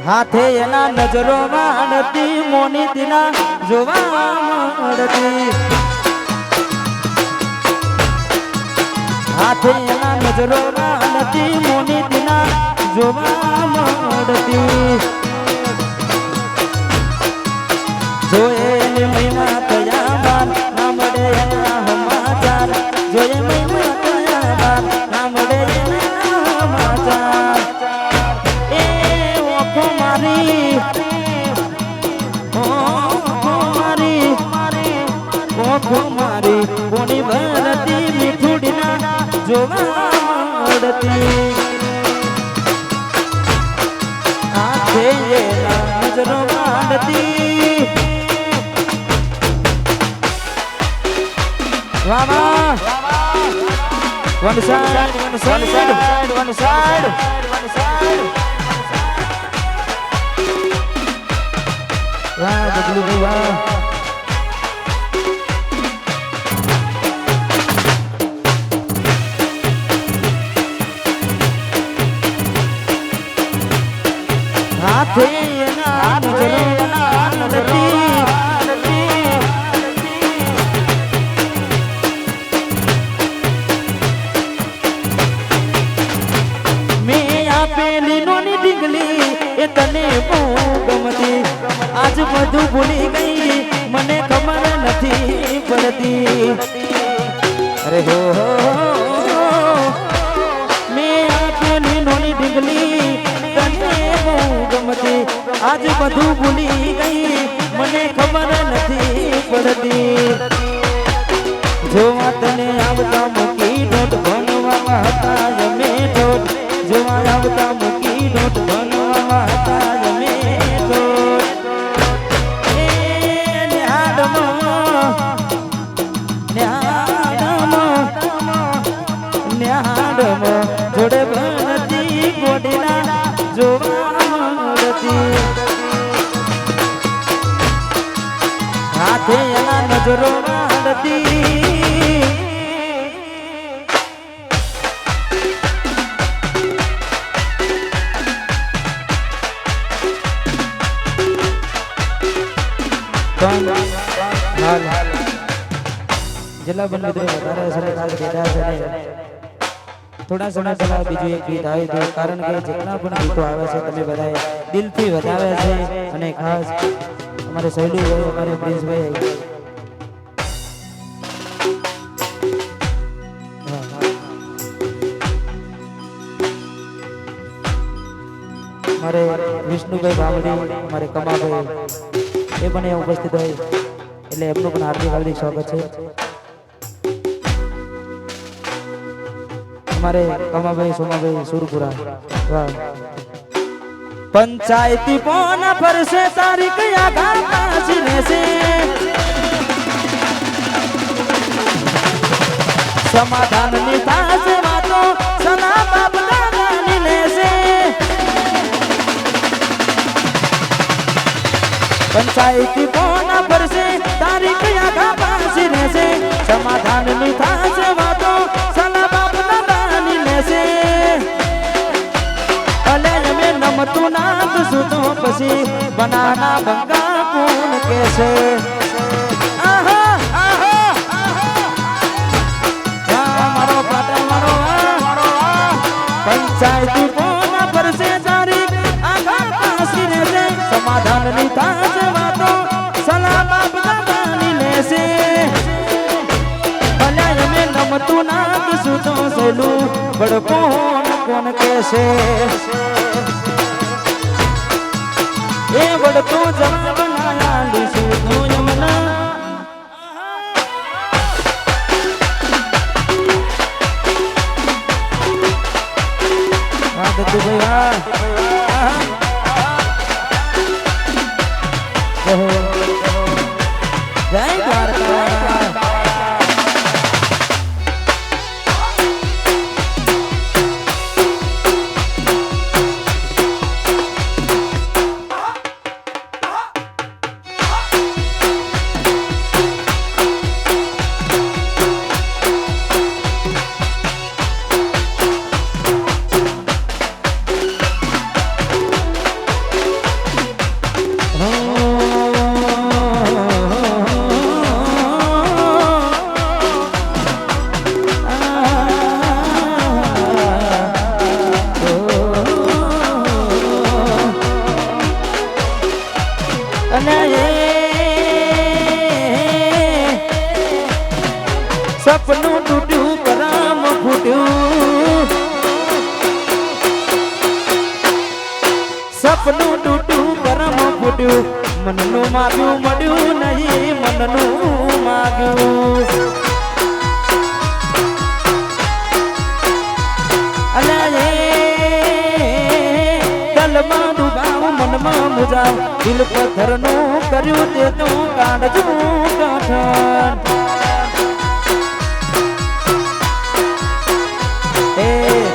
હાથે એના નજરો વાળતી મોની દિના જોવા મળતી હાથે એના નજરો વાળતી મોની દિના જોવા મળતી જોએ મહિમા કયા બાર ના મળે એના સમાચાર જોએ મહિમા કયા બાર ના મળે એના સમાચાર એ ઓખો મારી કોની ભરતી મીઠુડીના જોવા મળતી આંખે એના નજરો વાળતી વાહ one side one side one side one side વાહ બદલું વાહ હાથે એના નજરો વાળતી પેલી નોની ઢીંગલી એ તને બહુ ગમતી આજ બધું ભૂલી ગઈ મને ખબર નથી પડતી અરે હો મેં આ પેલી નોની ઢીંગલી તને બહુ ગમતી આજ બધું ભૂલી ગઈ મને ખબર નથી પડતી જોવા તને આવતા મૂકી નોટ ભણવામાં હતા અમે ઠોઠ જોવા આવતા મૂકી નોટ ભણવામાં હતા અમે ઠોઠ એ ન્યાડમાં જોડે ભણતી ગોડીના જોવા મળતી હાથે એના નજરો વાળતી જિલ્લા બન મિત્રો વધારે સરકાર બેઠા છે થોડા સમય પહેલા બીજું એક ગીત આવ્યું હતું કારણ કે જેટલા પણ ગીતો આવે છે તમે બધા દિલથી વધાવે છે અને ખાસ અમારે સહેલુભાઈ અમારે પ્રિન્સભાઈ મારે વિષ્ણુભાઈ બાવડી મારે કમાભાઈ એ પણ ઉપસ્થિત હોય એટલે એમનું પણ હાર્દિક હાર્દિક સ્વાગત છે અમારે કમાભાઈ સોમાભાઈ સુરપુરા વાહ પંચાયતી પોના પરસે તારીખ આઘા પાછી રહેશે સમાધાન ની થાશે વાતો સના બાપ દાદાની લેશે પંચાયતી પોના પરસે તારીખ આઘા પાછી રહેશે સમાધાન ની થાશે વાતો સના બાપ દાદાની લેશે અલે અમે નમતું નાદ સુતો પછી બનાના બંગા કોણ કેશે મારો પાટા મારો પંચાયતી પોના પરસે તારીખ આઘા પાછી રહેશે સમાધાન ની થાશે વાતો સલા બાપ દાદાની લેશે અલે અમે નમતું નાદ સુતો સહેલું બડકોણ કોણ કેશે એ વડતો જવાબ ના લીશું તો યમના વાહ દત્તુ ભાઈ વાહ જય દ્વારકા અને સપનું તૂટ્યું કરમ ફૂટ્યું સપનું તૂટ્યું કરમ ફૂટ્યું મનનું માગ્યું મળ્યું નહીં મનનું માગ્યું અલે દલમાં ડૂબાવ મનમાં મુજાવ દિલ પથ્થરનું કર્યું તે તો કાઢજો કાઠણ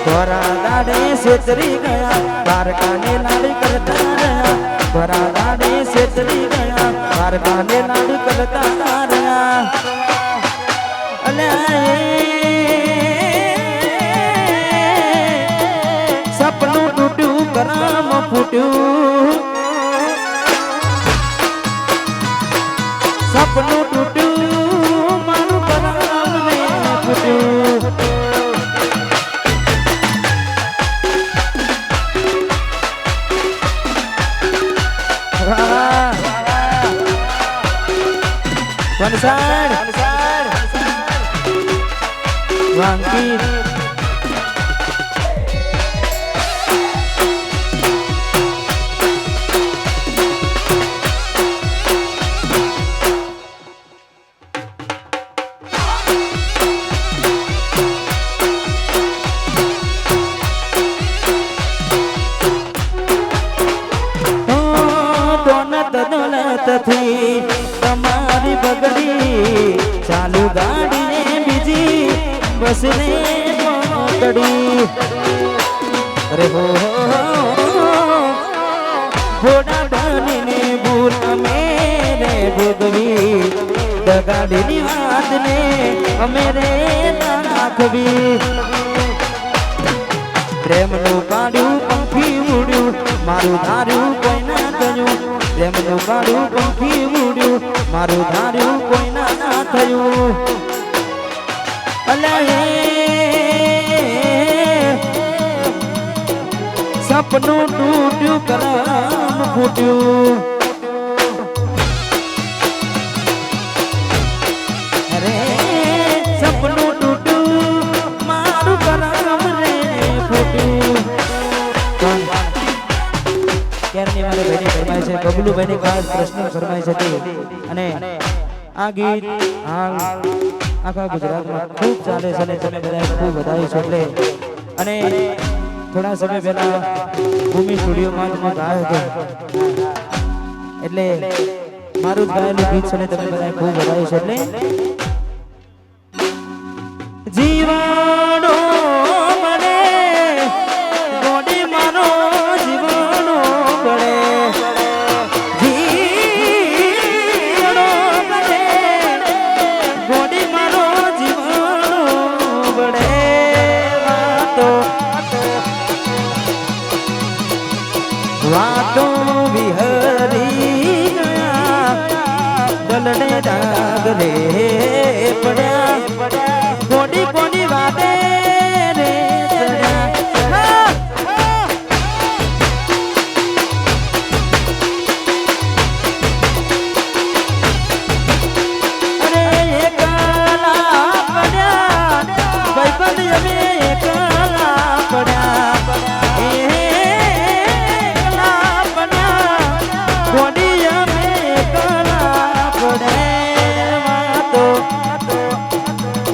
ધોરા દાડે સેતરી ગયા બારકાને લાડી કરતા રહ્યા ધોરા દાડે સેતરી ગયા બારકાને લાડી કરતા રહ્યા અલે સપનું તૂટ્યું કરમ ફૂટ્યું સપનું તૂટ્યું મારું કરમ ને ફૂટ્યું વાંકી દોલતથી તમારી બગડી ચાલુ ગાડીને બીજી બસને પકડી અરે હો ઘોડા બનીને ભૂલ અમે રે ભોગવી દગાડીની વાતને અમે રે નાખવી પ્રેમનું કાઢ્યું પંખી ઉડ્યું મારું ધાર્યું કોઈ ના થયું પ્રેમનું કાઢ્યું પંખી ઉડ્યું મારું ધાર્યું કોઈ ના થયું અલે સપનું તૂટ્યું કરમ ફૂટ્યું અરે સપનું તૂટ્યું મારું કરમ રે ફૂટ્યું ક્યારની મારે ભાઈની ફરમાય છે બબલુભાઈની ખાસ પ્રશ્ન ફરમાય છે અને આ ગીત હાલ આખા ગુજરાતમાં ખૂબ ચાલે છે અને તમે બધા ખૂબ વધાવી છો એટલે અને થોડા સમય પહેલા ભૂમિ સ્ટુડિયોમાં જ હું ગાયો હતો એટલે મારું જ ગાયેલું ગીત છે તમે બધા ખૂબ વધાવી છો એટલે જીવાડો મને ગોડી મારો જીવાડો બળે જીવાડો મને ગોડી મારો જીવાડો બળે વાતો વિહરી ગયા દલડે ડાગ રે પડ્યા કોડી કોડી વાતે રે ચડ્યા અરે એકલા પડ્યા ભાઈબંધ અમે એકલા પડ્યા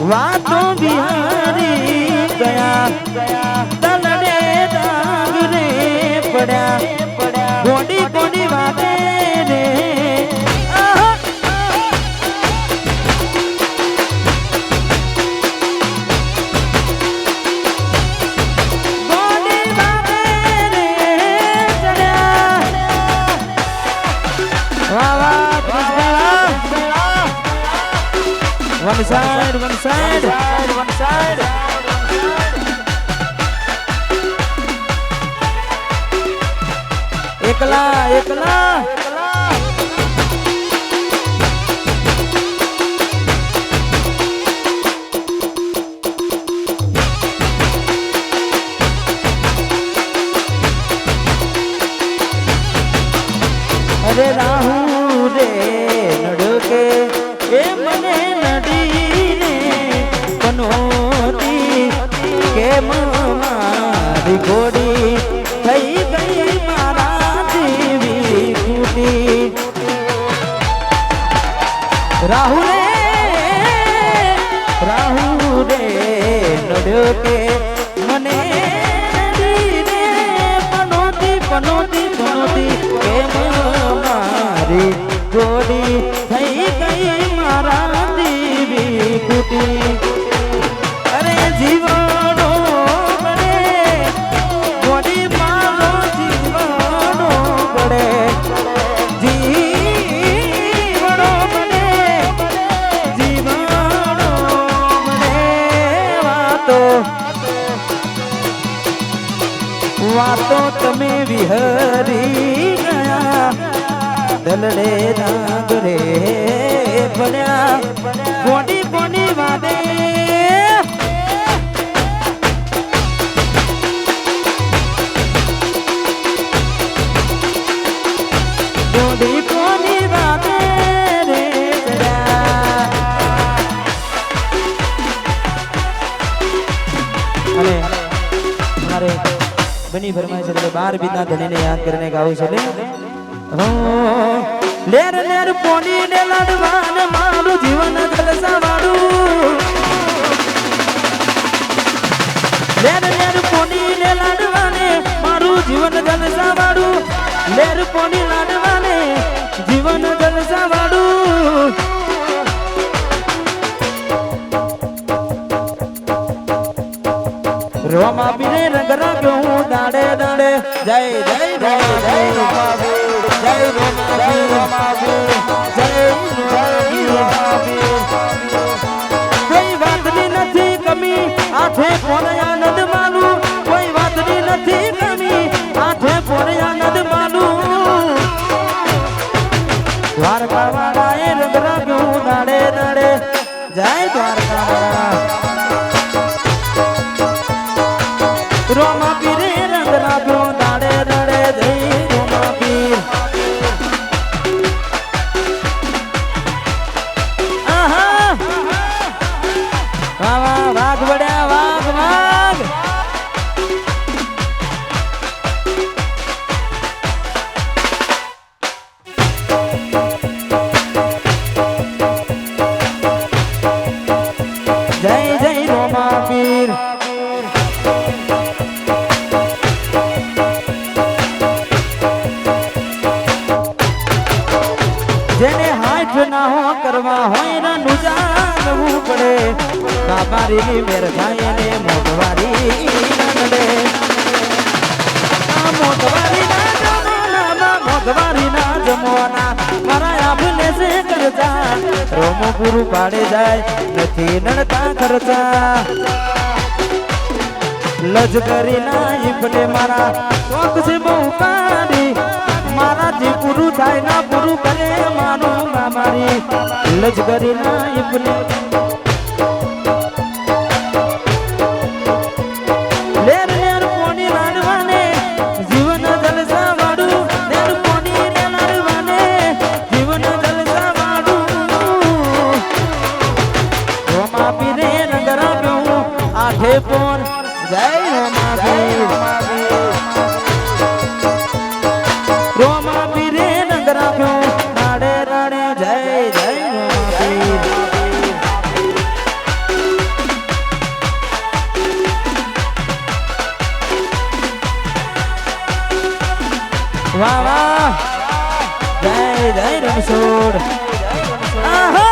વાતો બિહારી ગયા દલડે ડાગ રે પડ્યા ગોડી ગોડી વાતે રે ગોડી વાતે રે ચડ્યા વાહ વાહ One side, one side, one side. એકલા એકલા અરે રાહુ રે નડકે એ મને નડીને પનોતી કેમ મારી ઘોડી થઈ ગઈ મારા જીવી કૂટી રાહુલે નડ્યો કે મને પનોતી કેમ મારી જોડી થઈ ગઈ મારા દીવી કૂટી અરે જીવનો બળે જોડી મારો જીવનો બળે જીવનો બળે જીવનો બળે વાતો તમે વિહરી ગયા દલડે નાગરે ભણ્યા કોની કોની વાદે કોની કોની વાદે રે અને हमारे बनी फरमाए चले 12 बिना धनी ने याद करने गाओ चले लेर लेर पोनी ने लड़वान मारू जीवन जलसा वाडू लेर लेर पोनी ने लड़वाने मारू जीवन जलसा वाडू लेर पोनी लड़वाने जीवन जलसा वाडू रोमा पीरे रंग राग्यो हूँ दाड़े दाड़े जय जय जय जय रोमा जय रोमा जय कोई बात नहीं कमी आठे पोरे आनंद मालू कोई बात नहीं कमी आठे पोरे आनंद मालू द्वारका वाला रंग राग्यो हूँ दाड़े दाड़े जय द्वारका वाला रोमा पीरे रंग राग्यो दाड़े दाड़े जय रोमा पीर आहा वाह वाह वाघ बड़या वाघ वाघ जय जय रोमा पीर जेने हाथ ना हो करवा होय ना नुजानવું પડે બાબારી મેર થાય ને મોટવારી નડે મોટવારી ના જમોના મોટવારી ના જમોના મારા આપને સે કરજા રોમો પૂરું પાડે જાય નથી નડતા ખર્ચા લજકરી ના ઈફને મારા શોખ છે બહુ કાઢી मारा जी पुरु थाय ना पुरु करे मानो मारी लजगरी ना इपने लेर लेर पोनी लाडवाने जीवन जलसा वाडू लेर पोनी रे लाडवाने जीवन जलसा वाडू रोमा पीरे नगरा गयो आठे पोर जय रोमा पीर रोमा पीरे नंग राख्यो राडे राडे जय जय रोमा पीर वाह वाह जय जय रमसोड़ आहा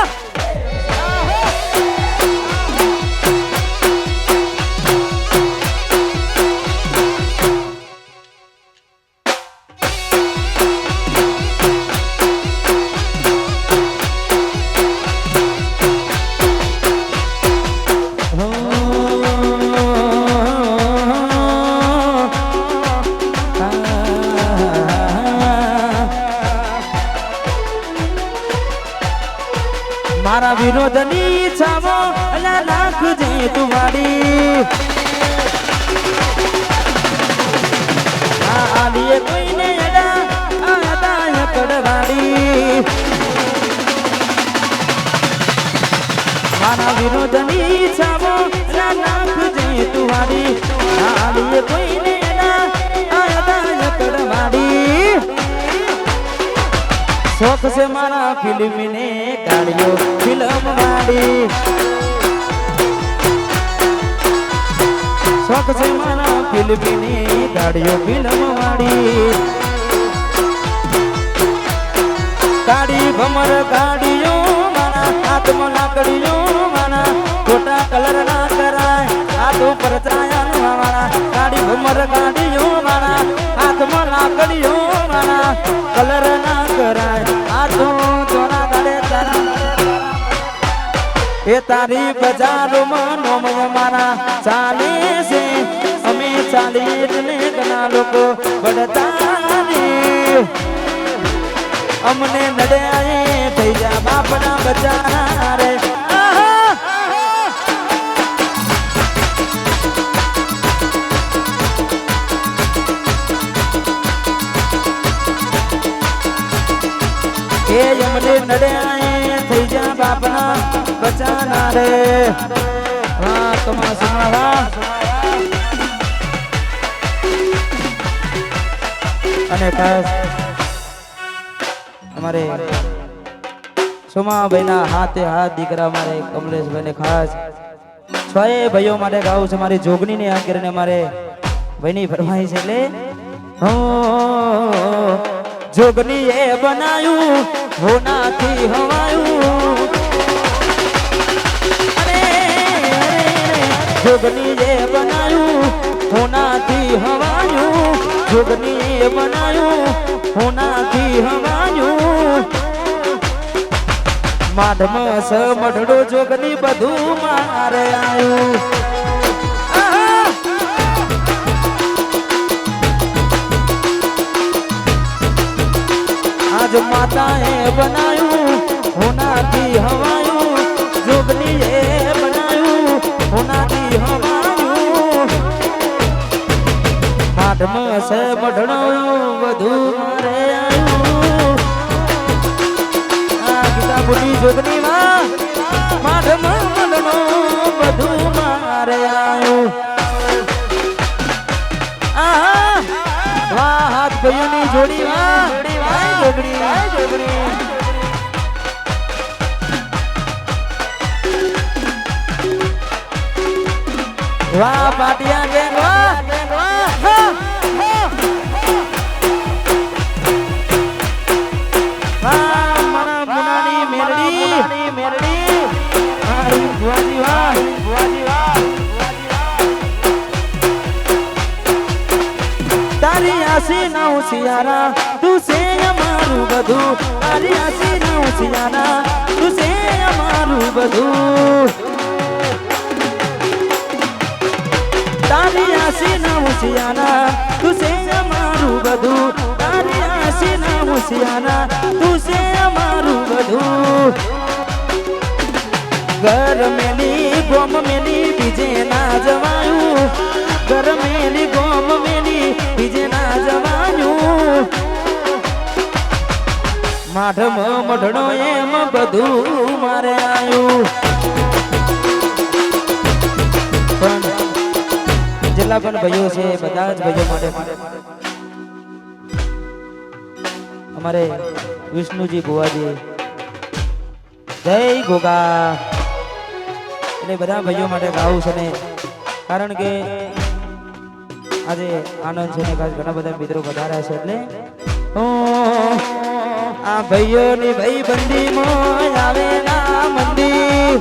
मारा विनोदनी छावो अला लाख जे तुम्हारी आ आलिए कोई ने अड़ा आदा कड़वाड़ी ઈચ્છાઓ નાખજે તુવારી આલીએ કોઈને ના આયા કડવાડી શોખ છે મારા ફિલ્મને કાઢ્યો ફિલ્મ વાળી શોખ છે મારા ફિલ્મને કાઢ્યો ફિલ્મ વાળી કાઢી ભમર કાઢ્યો મારા હાથમાં લાકડીઓ મારા ખોટા કલર ના કરાય હાથ ઉપર ચાયા મારા કાઢી ભમર કાઢ્યો મારા હાથમાં લાકડીઓ મારા કલર ના કરાય હાથો ચોરા ગાડે તારા એ તારી બજારોમાં નોમય મારા ચાલે છે અમે ચાલીએ એટલે ઘણા લોકો બળતા અમને નડ્યા થઈ જા બાપના બચારા રે એ અમને નડ્યા થઈ જા બાપના બચારા રે વાહ તમારા સુનાવા અને ખાસ हमारे सोमा भाई ना हाथे हाथ દીકરા મારે કમલેશ ભાઈ ને ખાસ છોય ભાઈઓ માટે ગાવું છે મારી જોગની ને યાદ કરીને મારે ભાઈની ફરમાઈ છે એટલે હો જોગની એ બનાયું હોનાથી હવાયું અરે જોગની એ બનાયું હોનાથી હવાયું જોગની એ બનાયું હોનાથી હવાયું માઢમાં સ મઢડો જોગની બધું મારે આયું આજ માતાએ બનાયું હોનાથી હવાયું જોગની એ બનાયું હોનાથી હવાયું માઢમાં સ મઢડો બધું મારે આયું આ ગીતા બોલી જોગની માં માઢમાં મઢડો બધું મારે આયું આહા વાહ હાથ ભાઈઓની જોડી વાહ જોગણી વાહ પાટિયા ગેંગ વાહ તારી આસી ના ઉસિયારા તું છે અમારું બધું તારી આસી ના ઉસિયારા તું છે અમારું બધું તારી આસી ના ઉસિયારા તું છે અમારું બધું તારી આસી ના ઉસિયારા તું છે અમારું બધું ઘર મેલી ગોમ મેલી બીજે ના જવાયું ઘર મેલી ગોમ મેલી બીજે ના જવાયું માઢમાં મઢડો એમ બધું મારે આયું પણ જેટલા પણ ભાઈઓ છે બધા જ ભાઈઓ માટે અમારે વિષ્ણુજી ભુવાજી જય ગોગા એટલે બધા ભાઈઓ માટે ગાવું છે ને કારણ કે આજે આનંદ છે ને ખાસ ઘણા બધા મિત્રો વધાર્યા છે એટલે આ ભાઈઓની ભાઈ બંદી મોય આવે ના મંદી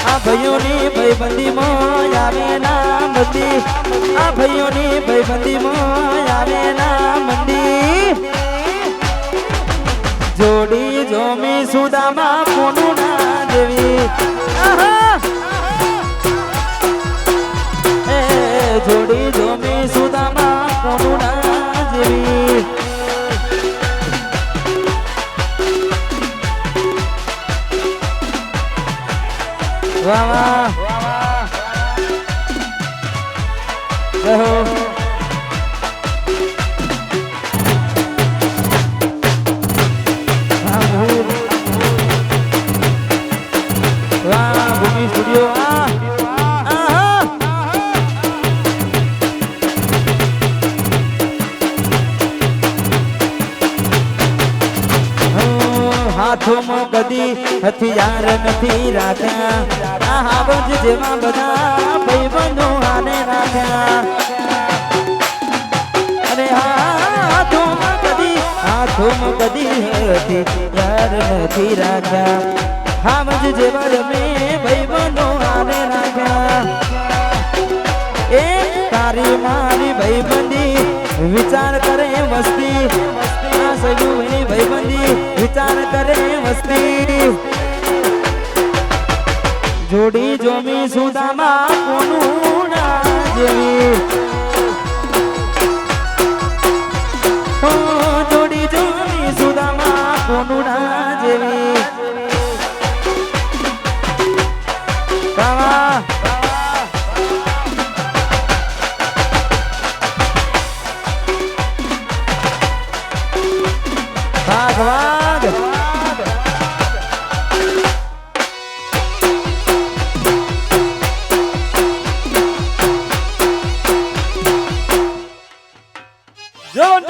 આ ભાઈઓની ભાઈ બંદી મોય આવે ના મંદી આ ભાઈઓની ભાઈ બંદી મોય આવે ના મંદી જોડી જોમી સુદામાં કોનું ના દેવી જોડી જોમી સુદામાં કોનું ના જેવી વાહ વાહ હાથોમાં કદી હથિયાર નથી રાખ્યા આ હાવજ જેવા બધા ભાઈબંધો આને રાખ્યા અરે હાથોમાં કદી હથિયાર નથી રાખ્યા હાવજ જેવા રમે ભાઈબંધો આને રાખ્યા એ તારી મારી ભાઈબંધી વિચાર કરે મસ્તી સજુની ભાઈબંધી વિચાર કરે મસ્તી જોડી જોમી સુદામાં કોનું ના જેવી જોડી જોમી સુદામાં કોનું ના જેવી ભાગવાગ જો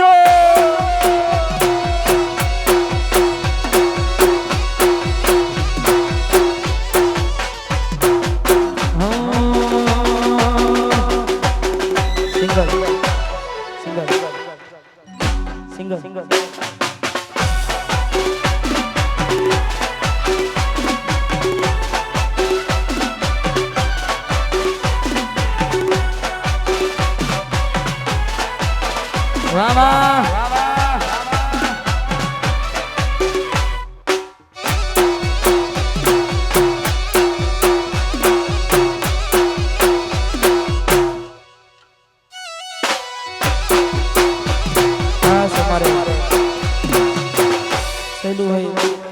સિંગલ વાહ વાહ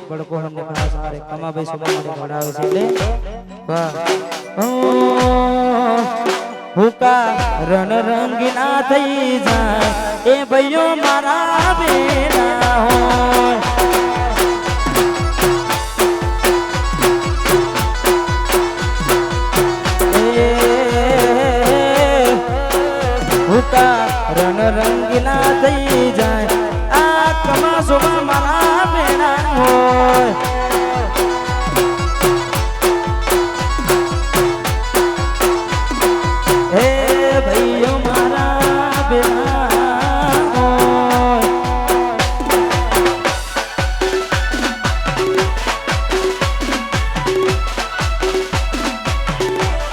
બડકો હમને ખાસ મારે કમાભાઈ સુબાની ઘોડાવે છે એટલે વાહ હુકા રણ રંગીના થઈ જાય એ ભાઈઓ મારા બેના હોય હુકા રણ રંગીના થઈ જાય આ કમા સુબા મારા બેના હોય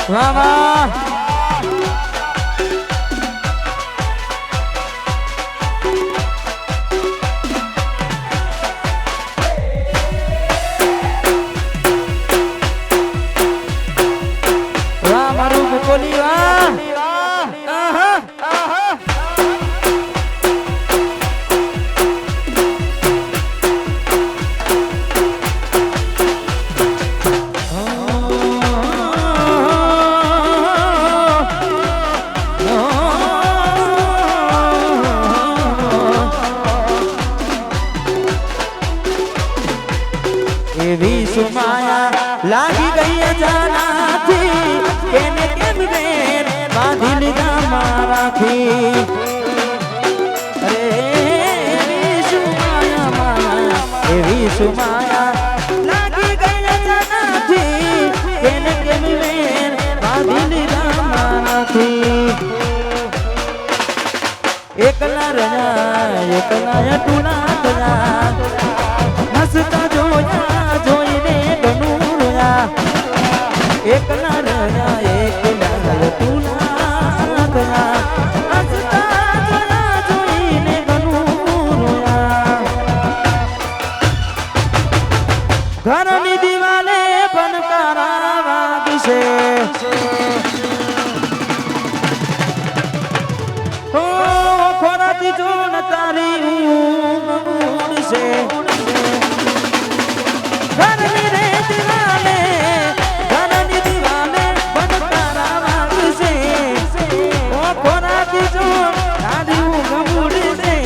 વાહ વાહ વાહ મારું મુકોલી વાહ આહા આહા એવી સુમાયા લાગી ગઈ અજાનાથી કેને કેમ બેન બાંધી લીધા મારાથી અરે એવી સુમાયા લાગી ગઈ અજાનાથી કેને કેમ બેન બાંધી લીધા મારાથી એકલા રયા ટુના તયા હસતા જોયા જોઈને ઘણું રોયા એકલા રહ્યા એકલા તુલા ગયા હસતા જોયા જોઈને ઘણું રોયા ઘરની દિવાલે બનકારા વાગશે હો ખોરાતી જોન તારી ઊંઘ ઉડશે ઘરની રે દિવાલે બનકારા વાગશે ઓ ખોરાતી જોન તારી ઊંઘ ઉડશે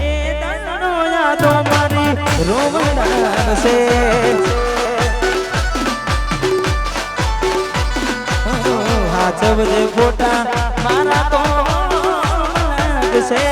એ દાણો યાદો મારી રોવડાવશે હાચવજે ફોટા મારા તો લાગશે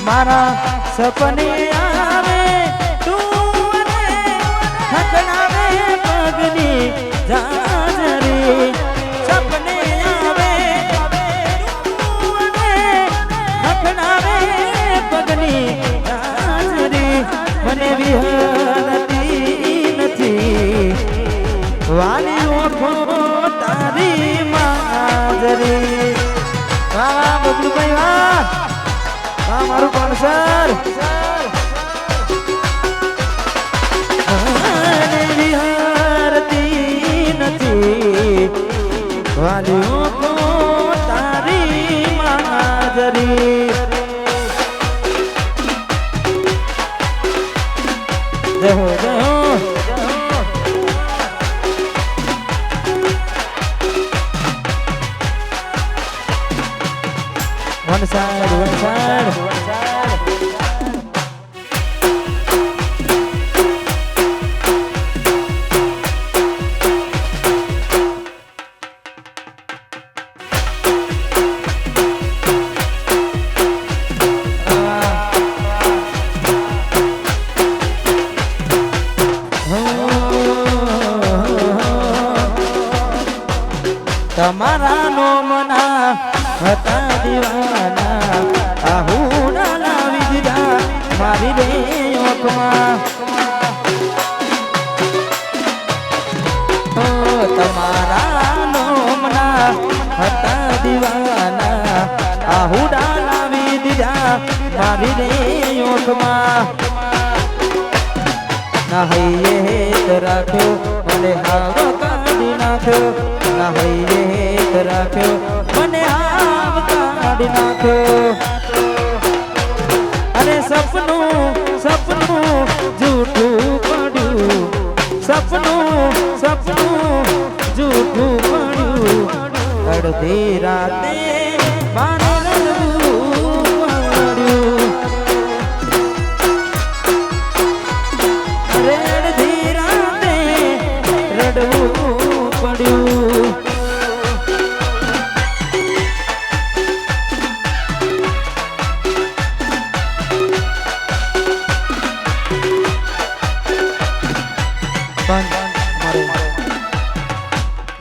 મારા સપને આવે તું હકનાવે પગની જાજરી સપને આવે તું હકનાવે પગની જાજરી મને વિહરતી નથી વાલી ઓઠો તારી માજરી વાહ બબલુભાઈ વાહ મારું કોન્સર વિહારતી નથી વાલીઓ તો તારી માજરી જય હો જય હો one side તમારા નો મના હતા દીવાના આહુડા લાવી દીધા મારી રે ઓખમાં તમારા નો મના હતા દીવાના આહુડા લાવી દીધા મારી રે ઓખમાં ના હૈયે રાખ્યો મને હાવ કાઢી નાખ્યો ના હૈયે રાખ્યો મને હાવ કાઢી નાખ્યો અરે સપનું જૂઠું પડ્યું સપનું જૂઠું પડ્યું અડધી રાતે મારે રડવું પડ્યું અડધી રાતે રડવું પડ્યું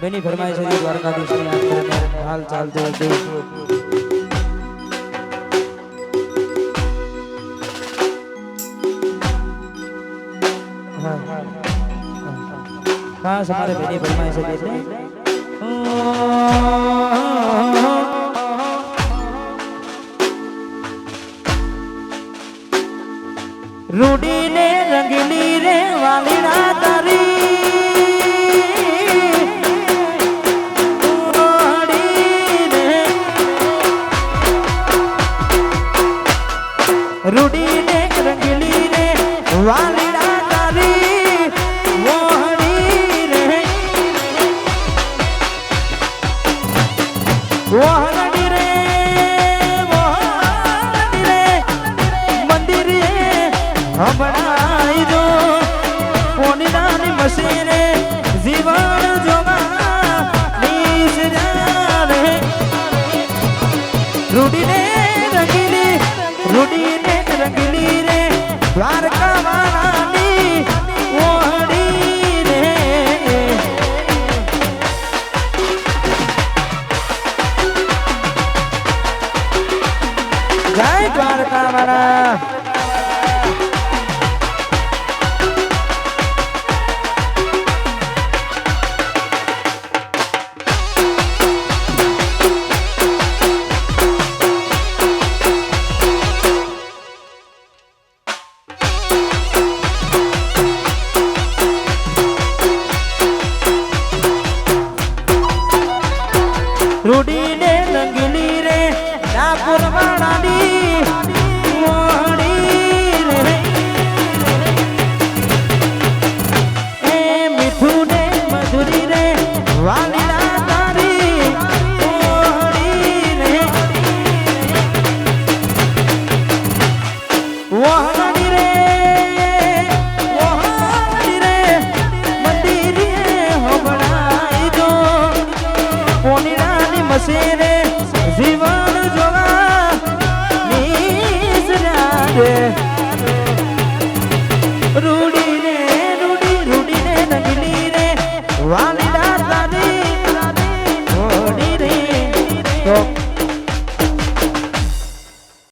બેની ફરમાય છે દ્વારકાધીશની યાત્રાને હાલ ચાલતું હતું ખાસ અમારે બેની ફરમાય છે એટલે રૂડી ને રંગીલી રે વાલીડા તારી રૂડી ને રંગીલી રે વાલીડા તારી મોહણી રે મોહણી રે મંદિરે હમણાઈ દો પોનીદાની મસીરે જીવન જોવા નીસરા રે રૂડી ને રંગીલી રૂડી જય દ્વારકા વાળા રૂડી ને રંગીલી રે ડાકોર વાળાની મોહણી રે એ મીઠું ને મધુરી રે વાલીલા તારી મોહણી રે મોહણી રે મંદિરે હમણાં જો કોની મસેરે